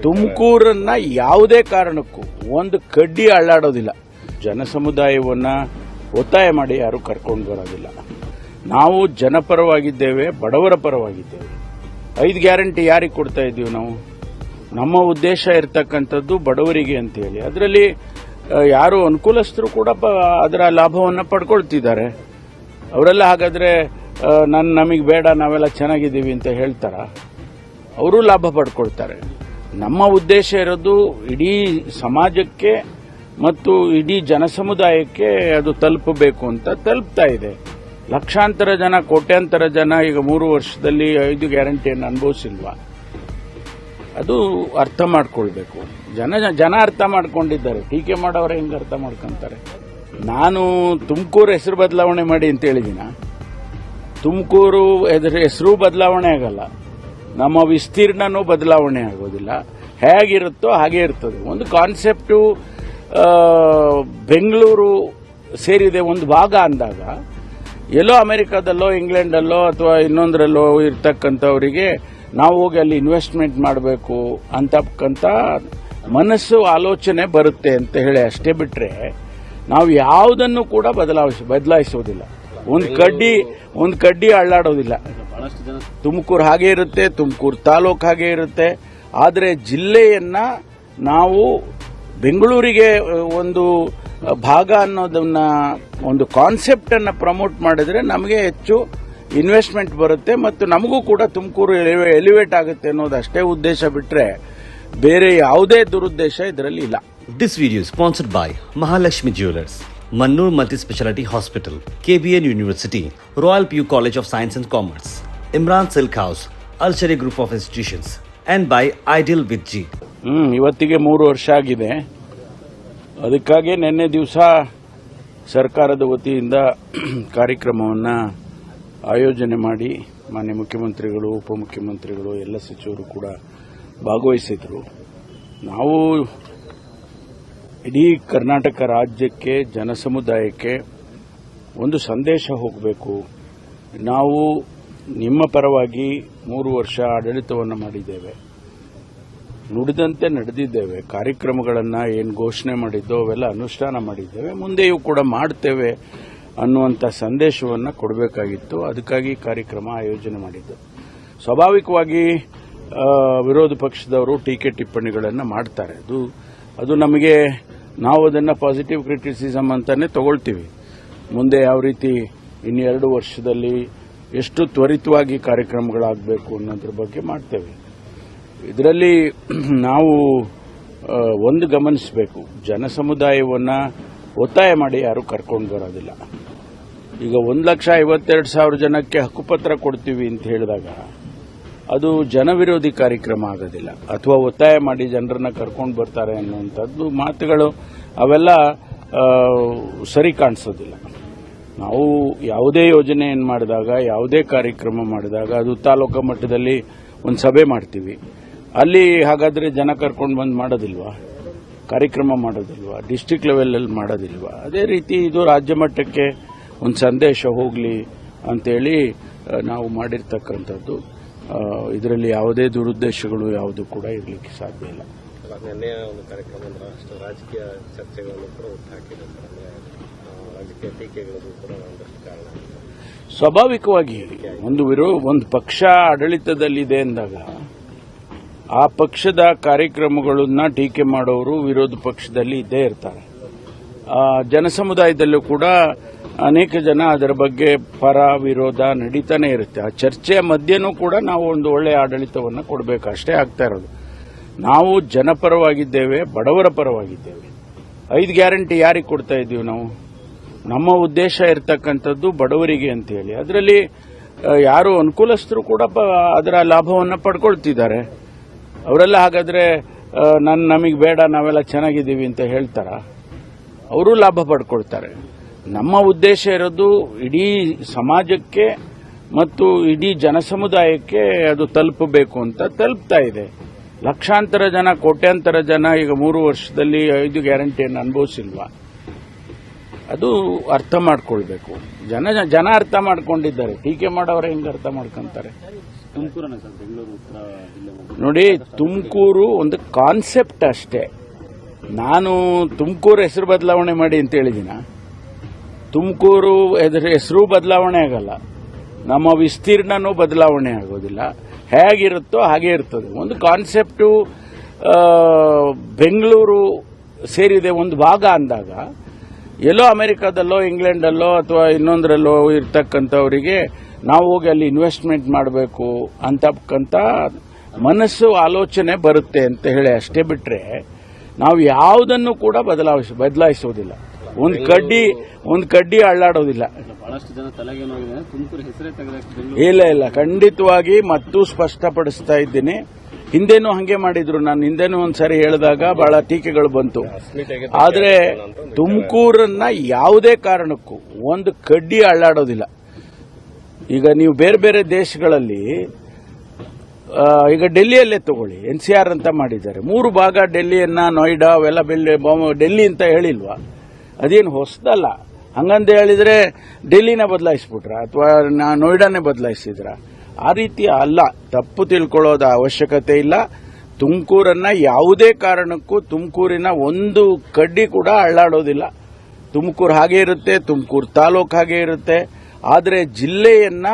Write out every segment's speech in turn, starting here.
ತುಮಕೂರನ್ನ ಯಾವುದೇ ಕಾರಣಕ್ಕೂ ಒಂದು ಕಡ್ಡಿ ಅಳ್ಳಾಡೋದಿಲ್ಲ. ಜನಸಮುದಾಯವನ್ನ ಒತ್ತಾಯ ಮಾಡಿ ಯಾರು ಕರ್ಕೊಂಡು ಬರೋದಿಲ್ಲ. ನಾವು ಜನಪರವಾಗಿದ್ದೇವೆ, ಬಡವರ ಪರವಾಗಿದ್ದೇವೆ. 5 ಗ್ಯಾರಂಟಿ ಯಾರಿಗೆ ಕೊಡ್ತಾ ಇದ್ದೀವಿ ನಾವು? ನಮ್ಮ ಉದ್ದೇಶ ಇರತಕ್ಕಂಥದ್ದು ಬಡವರಿಗೆ ಅಂತ ಹೇಳಿ. ಅದರಲ್ಲಿ ಯಾರು ಅನುಕೂಲಸ್ಥರು ಕೂಡ ಅದರ ಲಾಭವನ್ನು ಪಡ್ಕೊಳ್ತಿದ್ದಾರೆ. ಅವರೆಲ್ಲ ಹಾಗಾದ್ರೆ ನಮಗೆ ಬೇಡ, ನಾವೆಲ್ಲ ಚೆನ್ನಾಗಿದ್ದೀವಿ ಅಂತ ಹೇಳ್ತಾರ? ಅವರು ಲಾಭ ಪಡ್ಕೊಳ್ತಾರೆ. ನಮ್ಮ ಉದ್ದೇಶ ಇರೋದು ಇಡೀ ಸಮಾಜಕ್ಕೆ ಮತ್ತು ಇಡೀ ಜನಸಮುದಾಯಕ್ಕೆ ಅದು ತಲುಪಬೇಕು ಅಂತ ತಲುಪ್ತಾ ಇದೆ. ಲಕ್ಷಾಂತರ ಜನ, ಕೋಟ್ಯಾಂತರ ಜನ ಈಗ 3 ವರ್ಷದಲ್ಲಿ 5 ಗ್ಯಾರಂಟಿಯನ್ನು ಅನುಭವಿಸಿಲ್ವಾ? ಅದು ಅರ್ಥ ಮಾಡ್ಕೊಳ್ಬೇಕು. ಜನ ಅರ್ಥ ಮಾಡ್ಕೊಂಡಿದ್ದಾರೆ. ಟೀಕೆ ಮಾಡೋರು ಹೆಂಗೆ ಅರ್ಥ ಮಾಡ್ಕೊಂತಾರೆ? ನಾನು ತುಮಕೂರು ಹೆಸರು ಬದಲಾವಣೆ ಮಾಡಿ ಅಂತ ಹೇಳಿದಿನ? ತುಮಕೂರು ಹೆಸರು ಬದಲಾವಣೆ ಆಗಲ್ಲ, ನಮ್ಮ ವಿಸ್ತೀರ್ಣನೂ ಬದಲಾವಣೆ ಆಗೋದಿಲ್ಲ. ಹೇಗಿರುತ್ತೋ ಹಾಗೆ ಇರ್ತದೆ. ಒಂದು ಕಾನ್ಸೆಪ್ಟು ಬೆಂಗಳೂರು ಸೇರಿದೆ ಒಂದು ಭಾಗ ಅಂದಾಗ, ಎಲ್ಲೋ ಅಮೆರಿಕಾದಲ್ಲೋ ಇಂಗ್ಲೆಂಡಲ್ಲೋ ಅಥವಾ ಇನ್ನೊಂದರಲ್ಲೋ ಇರ್ತಕ್ಕಂಥವರಿಗೆ ನಾವು ಹೋಗಿ ಅಲ್ಲಿ ಇನ್ವೆಸ್ಟ್ಮೆಂಟ್ ಮಾಡಬೇಕು ಅಂತಕ್ಕಂಥ ಮನಸ್ಸು ಆಲೋಚನೆ ಬರುತ್ತೆ ಅಂತ ಹೇಳಿ ಅಷ್ಟೇ ಬಿಟ್ರೆ ನಾವು ಯಾವುದನ್ನು ಕೂಡ ಬದಲಾಯಿಸೋದಿಲ್ಲ. ಒಂದು ಕಡ್ಡಿ ಅಳ್ಳಾಡೋದಿಲ್ಲ. ತುಮಕೂರು ಹಾಗೆ ಇರುತ್ತೆ, ತುಮಕೂರು ತಾಲೂಕು ಹಾಗೆ ಇರುತ್ತೆ. ಆದರೆ ಜಿಲ್ಲೆಯನ್ನ ನಾವು ಬೆಂಗಳೂರಿಗೆ ಒಂದು ಭಾಗ ಅನ್ನೋದನ್ನ, ಒಂದು ಕಾನ್ಸೆಪ್ಟ್ ಅನ್ನ ಪ್ರಮೋಟ್ ಮಾಡಿದ್ರೆ ನಮಗೆ ಹೆಚ್ಚು ಇನ್ವೆಸ್ಟ್ಮೆಂಟ್ ಬರುತ್ತೆ ಮತ್ತು ನಮಗೂ ಕೂಡ ತುಮಕೂರು ಎಲಿವೇಟ್ ಆಗುತ್ತೆ ಅನ್ನೋದು ಅಷ್ಟೇ ಉದ್ದೇಶ ಬಿಟ್ರೆ ಬೇರೆ ಯಾವುದೇ ದುರುದ್ದೇಶ ಇದರಲ್ಲಿ ಇಲ್ಲ. This video is sponsored by Mahalakshmi Jewelers, Mannur Multi-Speciality Hospital, KBN University, Royal PU College of Science and Commerce, Imran Silk House, Al-Sharia Group of Institutions, and by Ideal with G. ಇವತ್ತಿಗೆ 3 ವರ್ಷ ಆಗಿದೆ. ಅದಕ್ಕಾಗಿ ನಿನ್ನೆ ದಿವಸ ಸರ್ಕಾರದ ವತಿಯಿಂದ ಕಾರ್ಯಕ್ರಮವನ್ನು ಆಯೋಜನೆ ಮಾಡಿ ಮಾನ್ಯ ಮುಖ್ಯಮಂತ್ರಿಗಳು, ಉಪಮುಖ್ಯಮಂತ್ರಿಗಳು, ಎಲ್ಲ ಸಚಿವರು ಕೂಡ ಭಾಗವಹಿಸಿದ್ರು. ನಾವು ಇಡೀ ಕರ್ನಾಟಕ ರಾಜ್ಯಕ್ಕೆ, ಜನಸಮುದಾಯಕ್ಕೆ ಒಂದು ಸಂದೇಶ ಹೋಗಬೇಕು. ನಾವು ನಿಮ್ಮ ಪರವಾಗಿ 3 ವರ್ಷ ಆಡಳಿತವನ್ನು ಮಾಡಿದ್ದೇವೆ, ನುಡಿದಂತೆ ನಡೆದಿದ್ದೇವೆ. ಕಾರ್ಯಕ್ರಮಗಳನ್ನು ಏನು ಘೋಷಣೆ ಮಾಡಿದ್ದೋ ಅವೆಲ್ಲ ಅನುಷ್ಠಾನ ಮಾಡಿದ್ದೇವೆ, ಮುಂದೆಯೂ ಕೂಡ ಮಾಡ್ತೇವೆ ಅನ್ನುವಂಥ ಸಂದೇಶವನ್ನು ಕೊಡಬೇಕಾಗಿತ್ತು. ಅದಕ್ಕಾಗಿ ಕಾರ್ಯಕ್ರಮ ಆಯೋಜನೆ ಮಾಡಿದ್ದು. ಸ್ವಾಭಾವಿಕವಾಗಿ ವಿರೋಧ ಪಕ್ಷದವರು ಟೀಕೆ ಟಿಪ್ಪಣಿಗಳನ್ನು ಮಾಡ್ತಾರೆ. ಅದು ನಮಗೆ, ನಾವು ಅದನ್ನು ಪಾಸಿಟಿವ್ ಕ್ರಿಟಿಸಿಸಮ್ ಅಂತಾನೆ ತಗೊಳ್ತೀವಿ. ಮುಂದೆ ಯಾವ ರೀತಿ ಇನ್ನು 2 ವರ್ಷದಲ್ಲಿ ಎಷ್ಟು ತ್ವರಿತವಾಗಿ ಕಾರ್ಯಕ್ರಮಗಳಾಗಬೇಕು ಅನ್ನೋದ್ರ ಬಗ್ಗೆ ಮಾಡ್ತೇವೆ. ಇದರಲ್ಲಿ ನಾವು ಒಂದು ಗಮನಿಸಬೇಕು, ಜನಸಮುದಾಯವನ್ನು ಒತ್ತಾಯ ಮಾಡಿ ಯಾರು ಕರ್ಕೊಂಡು ಬರೋದಿಲ್ಲ. ಈಗ 1,52,000 ಜನಕ್ಕೆ ಹಕ್ಕುಪತ್ರ ಕೊಡ್ತೀವಿ ಅಂತ ಹೇಳಿದಾಗ ಅದು ಜನವಿರೋಧಿ ಕಾರ್ಯಕ್ರಮ ಆಗೋದಿಲ್ಲ, ಅಥವಾ ಒತ್ತಾಯ ಮಾಡಿ ಜನರನ್ನ ಕರ್ಕೊಂಡು ಬರ್ತಾರೆ ಅನ್ನುವಂಥದ್ದು ಮಾತುಗಳು ಅವೆಲ್ಲ ಸರಿ ಕಾಣಿಸೋದಿಲ್ಲ. ನಾವು ಯಾವುದೇ ಯೋಜನೆಯನ್ನು ಮಾಡಿದಾಗ, ಯಾವುದೇ ಕಾರ್ಯಕ್ರಮ ಮಾಡಿದಾಗ ಅದು ತಾಲೂಕು ಮಟ್ಟದಲ್ಲಿ ಒಂದು ಸಭೆ ಮಾಡ್ತೀವಿ. ಅಲ್ಲಿ ಹಾಗಾದ್ರೆ ಜನ ಕರ್ಕೊಂಡು ಬಂದು ಮಾಡೋದಿಲ್ವಾ? ಕಾರ್ಯಕ್ರಮ ಮಾಡೋದಿಲ್ವಾ? ಡಿಸ್ಟಿಕ್ ಲೆವೆಲಲ್ಲಿ ಮಾಡೋದಿಲ್ವಾ? ಅದೇ ರೀತಿ ಇದು ರಾಜ್ಯ ಮಟ್ಟಕ್ಕೆ ಒಂದು ಸಂದೇಶ ಹೋಗಲಿ ಅಂತೇಳಿ ನಾವು ಮಾಡಿರ್ತಕ್ಕಂಥದ್ದು. ಇದರಲ್ಲಿ ಯಾವುದೇ ದುರುದ್ದೇಶಗಳು ಯಾವುದು ಕೂಡ ಇರಲಿಕ್ಕೆ ಸಾಧ್ಯ ಇಲ್ಲ. ನಿನ್ನೆ ಒಂದು ಕಾರ್ಯಕ್ರಮ ರಾಜಕೀಯ ಚರ್ಚೆಗಳನ್ನು ಕೂಡ ಹುಟ್ಟುಹಾಕಿದ್ದಾರೆ, ರಾಜಕೀಯ ಟೀಕೆಗಳು ಕೂಡ ಒಂದಷ್ಟು ಕಾರಣ. ಸ್ವಾಭಾವಿಕವಾಗಿ ಒಂದು ಪಕ್ಷ ಆಡಳಿತದಲ್ಲಿದೆ ಅಂದಾಗ ಆ ಪಕ್ಷದ ಕಾರ್ಯಕ್ರಮಗಳನ್ನ ಟೀಕೆ ಮಾಡೋರು ವಿರೋಧ ಪಕ್ಷದಲ್ಲಿ ಇದ್ದೇ ಇರ್ತಾರೆ. ಜನಸಮುದಾಯದಲ್ಲೂ ಕೂಡ ಅನೇಕ ಜನ ಅದರ ಬಗ್ಗೆ ಪರ ವಿರೋಧ ನಡೀತಾನೆ ಇರುತ್ತೆ. ಆ ಚರ್ಚೆಯ ಮಧ್ಯನೂ ಕೂಡ ನಾವು ಒಂದು ಒಳ್ಳೆಯ ಆಡಳಿತವನ್ನು ಕೊಡಬೇಕು, ಅಷ್ಟೇ ಆಗ್ತಾ ಇರೋದು. ನಾವು ಜನಪರವಾಗಿದ್ದೇವೆ, ಬಡವರ ಪರವಾಗಿದ್ದೇವೆ. 5 ಗ್ಯಾರಂಟಿ ಯಾರಿಗೆ ಕೊಡ್ತಾ ಇದ್ದೀವಿ ನಾವು? ನಮ್ಮ ಉದ್ದೇಶ ಇರತಕ್ಕಂಥದ್ದು ಬಡವರಿಗೆ ಅಂತ ಹೇಳಿ. ಅದರಲ್ಲಿ ಯಾರು ಅನುಕೂಲಸ್ಥರು ಕೂಡ ಅದರ ಲಾಭವನ್ನು ಪಡ್ಕೊಳ್ತಿದ್ದಾರೆ. ಅವರೆಲ್ಲ ಹಾಗಾದ್ರೆ ನಮಗೆ ಬೇಡ, ನಾವೆಲ್ಲ ಚೆನ್ನಾಗಿದ್ದೀವಿ ಅಂತ ಹೇಳ್ತಾರ? ಅವರು ಲಾಭ ಪಡ್ಕೊಳ್ತಾರೆ. ನಮ್ಮ ಉದ್ದೇಶ ಇರೋದು ಇಡೀ ಸಮಾಜಕ್ಕೆ ಮತ್ತು ಇಡೀ ಜನಸಮುದಾಯಕ್ಕೆ ಅದು ತಲುಪಬೇಕು ಅಂತ ತಲುಪ್ತಾ ಇದೆ. ಲಕ್ಷಾಂತರ ಜನ, ಕೋಟ್ಯಾಂತರ ಜನ ಈಗ 3 ವರ್ಷದಲ್ಲಿ 5 ಗ್ಯಾರಂಟಿಯನ್ನು ಅನುಭವಿಸಿಲ್ವಾ? ಅದು ಅರ್ಥ ಮಾಡ್ಕೊಳ್ಬೇಕು. ಜನ ಅರ್ಥ ಮಾಡ್ಕೊಂಡಿದ್ದಾರೆ. ಟೀಕೆ ಮಾಡೋರು ಹೆಂಗೆ ಅರ್ಥ ಮಾಡ್ಕೊಂತಾರೆ? ತುಮಕೂರನ್ನ ಸರ್, ಬೆಂಗಳೂರು ಉತ್ತರ ಜಿಲ್ಲೆ ನೋಡಿ, ತುಮಕೂರು ಒಂದು ಕಾನ್ಸೆಪ್ಟ್ ಅಷ್ಟೇ. ನಾನು ತುಮಕೂರು ಹೆಸರು ಬದಲಾವಣೆ ಮಾಡಿ ಅಂತ ಹೇಳಿದಿನ. ತುಮಕೂರು ಹೆಸರು ಬದಲಾವಣೆ ಆಗಲ್ಲ, ನಮ್ಮ ವಿಸ್ತೀರ್ಣನೂ ಬದಲಾವಣೆ ಆಗೋದಿಲ್ಲ. ಹೇಗಿರುತ್ತೋ ಹಾಗೆ ಇರ್ತದೆ. ಒಂದು ಕಾನ್ಸೆಪ್ಟು ಬೆಂಗಳೂರು ಸೇರಿದೆ ಒಂದು ಭಾಗ ಅಂದಾಗ, ಎಲ್ಲೋ ಅಮೆರಿಕಾದಲ್ಲೋ ಇಂಗ್ಲೆಂಡಲ್ಲೋ ಅಥವಾ ಇನ್ನೊಂದರಲ್ಲೋ ಇರ್ತಕ್ಕಂಥವರಿಗೆ ನಾವು ಹೋಗಿ ಅಲ್ಲಿ ಇನ್ವೆಸ್ಟ್ಮೆಂಟ್ ಮಾಡಬೇಕು ಅಂತಕ್ಕಂಥ ಮನಸ್ಸು ಆಲೋಚನೆ ಬರುತ್ತೆ ಅಂತ ಹೇಳಿ ಅಷ್ಟೇ ಬಿಟ್ರೆ ನಾವು ಯಾವುದನ್ನು ಕೂಡ ಬದಲಾಯಿಸೋದಿಲ್ಲ. ಒಂದು ಕಡ್ಡಿ ಅಳ್ಳಾಡೋದಿಲ್ಲ. ಬಹಳಷ್ಟು ಜನ ತಲೆಗೇನೋಗಿದೆ, ತುಮಕೂರು ಹೆಸರೇ ತೆಗೆದ ಇಲ್ಲ, ಖಂಡಿತವಾಗಿ ಮತ್ತೂ ಸ್ಪಷ್ಟಪಡಿಸ್ತಾ ಇದ್ದೀನಿ. ಹಿಂದೆನೂ ಹಂಗೆ ಮಾಡಿದ್ರು. ನಾನು ಹಿಂದೆನೂ ಒಂದ್ಸರಿ ಹೇಳಿದಾಗ ಬಹಳ ಟೀಕೆಗಳು ಬಂತು. ಆದರೆ ತುಮಕೂರನ್ನ ಯಾವುದೇ ಕಾರಣಕ್ಕೂ ಒಂದು ಕಡ್ಡಿ ಅಳ್ಳಾಡೋದಿಲ್ಲ. ಈಗ ನೀವು ಬೇರೆ ಬೇರೆ ದೇಶಗಳಲ್ಲಿ, ಈಗ ಡೆಲ್ಲಿಯಲ್ಲೇ ತಗೊಳ್ಳಿ, NCR ಅಂತ ಮಾಡಿದ್ದಾರೆ. 3 ಭಾಗ ಡೆಲ್ಲಿಯನ್ನ, ನೋಯ್ಡಾ ಅವೆಲ್ಲ ಡೆಲ್ಲಿ ಅಂತ ಹೇಳಿಲ್ವಾ? ಅದೇನು ಹೊಸದಲ್ಲ. ಹಂಗಂತ ಹೇಳಿದ್ರೆ ಡೆಲ್ಲಿನ ಬದಲಾಯಿಸ್ಬಿಟ್ರ ಅಥವಾ ನೋಯ್ಡಾನೇ ಬದಲಾಯಿಸಿದ್ರ? ಆ ರೀತಿ ಅಲ್ಲ. ತಪ್ಪು ತಿಳ್ಕೊಳ್ಳೋದ ಅವಶ್ಯಕತೆ ಇಲ್ಲ. ತುಮಕೂರನ್ನ ಯಾವುದೇ ಕಾರಣಕ್ಕೂ ತುಮಕೂರಿನ ಒಂದು ಕಡ್ಡಿ ಕೂಡ ಅಳ್ಳಾಡೋದಿಲ್ಲ. ತುಮಕೂರು ಹಾಗೆ ಇರುತ್ತೆ, ತುಮಕೂರು ತಾಲೂಕು ಹಾಗೆ ಇರುತ್ತೆ. ಆದರೆ ಜಿಲ್ಲೆಯನ್ನ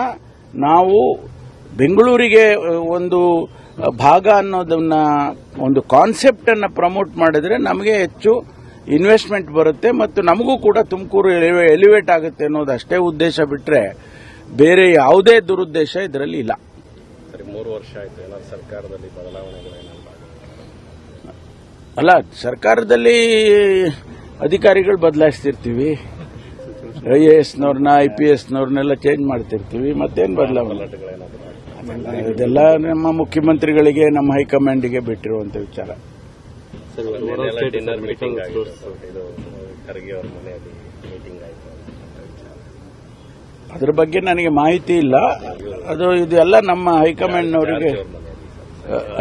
ನಾವು ಬೆಂಗಳೂರಿಗೆ ಒಂದು ಭಾಗ ಅನ್ನೋದನ್ನ, ಒಂದು ಕಾನ್ಸೆಪ್ಟ್ ಅನ್ನ ಪ್ರಮೋಟ್ ಮಾಡಿದ್ರೆ ನಮಗೆ ಹೆಚ್ಚು ಇನ್ವೆಸ್ಟ್ಮೆಂಟ್ ಬರುತ್ತೆ ಮತ್ತು ನಮಗೂ ಕೂಡ ತುಮಕೂರು ಎಲಿವೇಟ್ ಆಗುತ್ತೆ ಅನ್ನೋದು ಅಷ್ಟೇ ಉದ್ದೇಶ ಬಿಟ್ರೆ ಬೇರೆ ಯಾವುದೇ ದುರುದ್ದೇಶ ಇದರಲ್ಲಿ ಇಲ್ಲ. ಸರಿ, 3 ವರ್ಷ ಆಯ್ತು, ಏನಾದ್ರು ಸರ್ಕಾರದಲ್ಲಿ ಬದಲಾವಣೆಗಳೇನಾದ್ರು ಅಲ್ಲ, ಸರ್ಕಾರದಲ್ಲಿ ಅಧಿಕಾರಿಗಳು ಬದಲಾಯಿಸ್ತಿರ್ತೀವಿ. IASನವ್ರನ್ನ IPSನವ್ರನ್ನೆಲ್ಲ ಚೇಂಜ್ ಮಾಡ್ತಿರ್ತೀವಿ. ಮತ್ತೇನು ಬದಲಾವಣೆ? ಇದೆಲ್ಲ ನಮ್ಮ ಮುಖ್ಯಮಂತ್ರಿಗಳಿಗೆ, ನಮ್ಮ ಹೈಕಮಾಂಡ್ಗೆ ಬಿಟ್ಟಿರುವಂತ ವಿಚಾರ. ಡಿನ್ನರ್ ಮೀಟಿಂಗ್ ಆಯಿತು, ಇದು ಖರ್ಗೆ ಅವರ ಮನೆಯಲ್ಲಿ ಮೀಟಿಂಗ್ ಆಯಿತು. ಅದ್ರ ಬಗ್ಗೆ ನನಗೆ ಮಾಹಿತಿ ಇಲ್ಲ. ಇದೆಲ್ಲ ನಮ್ಮ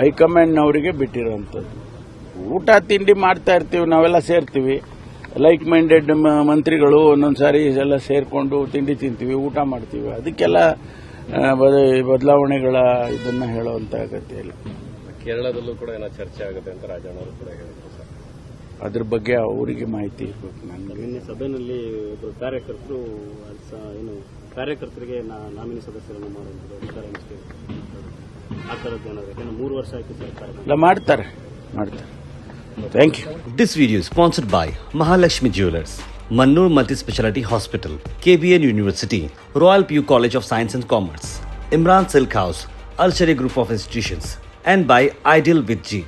ಹೈಕಮಾಂಡ್ನವರಿಗೆ ಬಿಟ್ಟಿರುವಂಥದ್ದು. ಊಟ ತಿಂಡಿ ಮಾಡ್ತಾ ಇರ್ತೀವಿ, ನಾವೆಲ್ಲ ಸೇರ್ತೀವಿ. ಲೈಕ್ ಮೈಂಡೆಡ್ ಮಂತ್ರಿಗಳು ಒಂದೊಂದ್ಸಾರಿ ಎಲ್ಲ ಸೇರ್ಕೊಂಡು ತಿಂಡಿ ತಿಂತೀವಿ, ಊಟ ಮಾಡ್ತೀವಿ. ಅದಕ್ಕೆಲ್ಲ ಬದಲಾವಣೆಗಳ ಇದನ್ನ ಹೇಳುವಂತ ಅಗತ್ಯ ಇಲ್ಲ. ಕೇರಳದಲ್ಲೂ ಕೂಡ ಏನೋ ಚರ್ಚೆ ಆಗುತ್ತೆ ಅಂತ ರಾಜಣ್ಣವರು ಕೂಡ ಹೇಳಿದ್ರು ಸರ್. ಅದ್ರ ಬಗ್ಗೆ ಅವರಿಗೆ ಮಾಹಿತಿ ಇರಬೇಕು. ನನಗೆ ನಿನ್ನೆ ಸಭೆಯಲ್ಲಿ ಒಬ್ಬರು ಕಾರ್ಯಕರ್ತರಿಗೆ ನಾಮಿನಿ ಸದಸ್ಯರನ್ನು ಮಾಡುವಂಥದ್ದು ಆ ಥರದ್ದು ಏನಾದ್ರು 3 ವರ್ಷ ಆಯ್ತು ಸರ್ಕಾರ ಎಲ್ಲ ಮಾಡ್ತಾರೆ. Thank you. This video is sponsored by Mahalakshmi Jewelers, Mannur Multi-Speciality Hospital, KBN University, Royal PU College of Science and Commerce, Imran Silk House, Alchari Group of Institutions, and by Ideal with G.